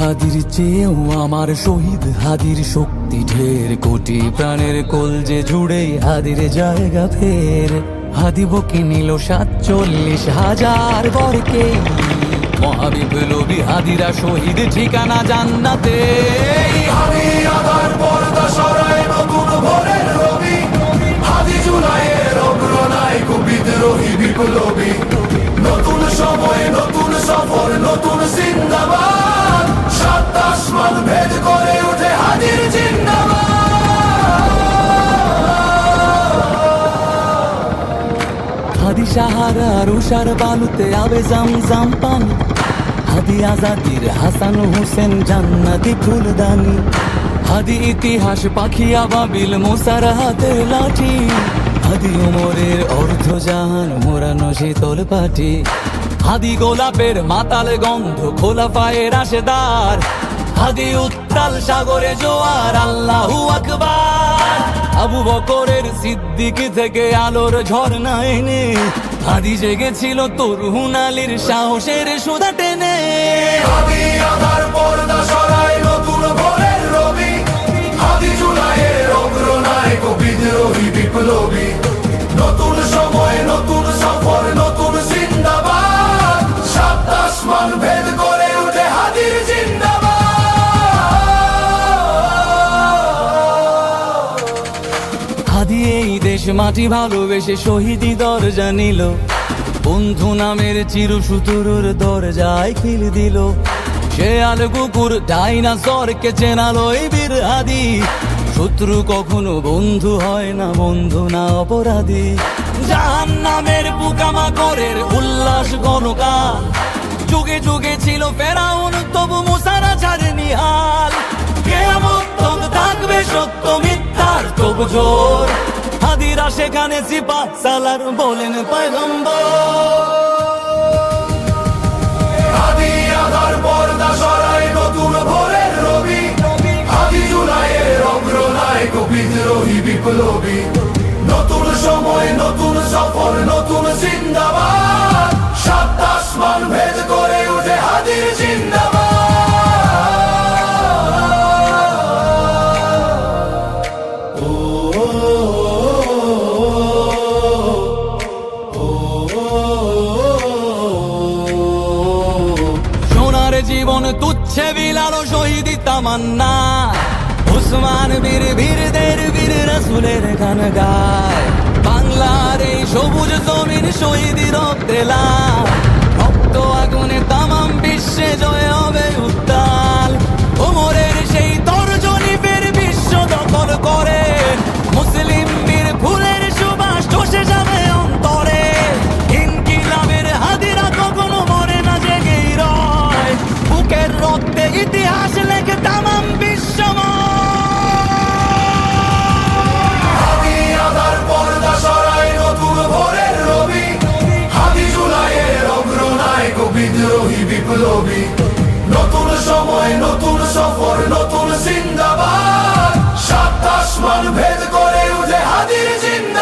হাদির চেয়েও আমার শহীদ হাদির শক্তি ঢের, কোটি প্রাণের কলজে জুড়ে হাদির জায়গা ফের। হাদি বকে নিল 47,000 বরকে, মহাবিপ্লবী হাদিরা শহীদ ঠিকানা জান্নাতে। হাদি আধার পর্দা সরায় নতুন ভোরের রবি, হাদি জুলাইয়ের অগ্রনায়ক বিদ্রোহী বিপ্লবী। নতুন সময় নতুন সফর নতুন জিন্দাবাদ, 7 আসমান ভেদ করে উঠে হাদির জিন্দাবাদ। হাদি সাহারার উষার বালুতে আবে জামজাম পানি, হাদি আজাদির হাসান হোসেন জান্নাতি ফুলদানি। হাদি ইতিহাস পাখি আবাবিল মোসার হাতের লাঠি, হাদি ওমরের অর্ধজাহান মোরানো শীতল পাটি। হাদি গোলাপের মাতাল গন্ধ খোলা পায়ের আশেদার, হাদি উত্তাল সাগরে জোয়ার আল্লাহু আকবার। আবু বকরের সিদ্দিক থেকে আলোর ঝর্ণা এনে, হাদি জেগেছিল তরুণ আলীর সাহসের সুধা টেনে। হাদি আধার পর্দা সরায় নতুন ভোরের রবি, হাদি জুলাইয়ের অগ্রনায়ক বিদ্রোহী বিপ্লবী। নতুন সময় নতুন সফর নতুন জিন্দাবাদ, 7 আসমান ভেদ করে উঠে হাদির জিন্দাবাদ। হাদি এই দেশ মাটি ভালোবেসে শহীদি দরজা নিল, বন্ধু নামের চিরসুতুরুর দরজায় খিল দিল। শেয়াল কুকুর ডাইনাসরকে চেনালো এই বীর হাদি, শত্রু কখনো বন্ধু হয় না, বন্ধু না অপরাধী। জাহান্নামের পোকামাকড়ের উল্লাস গণকাল, যুগে যুগে ছিল ফেরাউন তবু মুসারা ছাড়েনি হাল। কিয়ামত তক থাকবে সত্য মিথ্যার তব জোর, হাদিরা সেখানে সিপাহ সালার বলেন পয়গম্বর। হাদি আধার পর্দা সরায় নতুন ভোরের রবি, হাদি জুলাইয়ের অগ্রনায়ক বিদ্রোহী বিপ্লবী। নতুন সময় নতুন সফর নতুন জিন্দাবাদ, 7 আসমান ভেদ করে উঠে হাদির জিন্দাবাদ। সোনার জীবন তুচ্ছে বিলালো শহীদি তামান্না, উসমান বীর বীরদের বীর রাসূলের গান গায়। বাংলার এই সবুজ জমিন শহীদি রক্তে লাল, রক্ত আগুনে তামাম বিশ্বে জয় হবে উত্তাল। ওমরের সেই তর্জনী ফের বিশ্ব দখল করে, মুসলিম বীর ফুলের সুবাস চষে যাবে অন্তরে। ইনকিলাবের হাদিরা কখনো মরে না, জেগেই রয়, বুকের রক্তে ইতিহাস লেখে তামাম বিশ্বময়। হাদি আধার পর্দা সরায় নতুন ভোরের রবি, হাদি জুলাইয়ের অগ্রনায়ক বিদ্রোহী বিপ্লবী। নতুন সময় নতুন সফর নতুন জিন্দাবাদ, 7 আসমান ভেদ করে উঠে হাদির জিন্দাবাদ।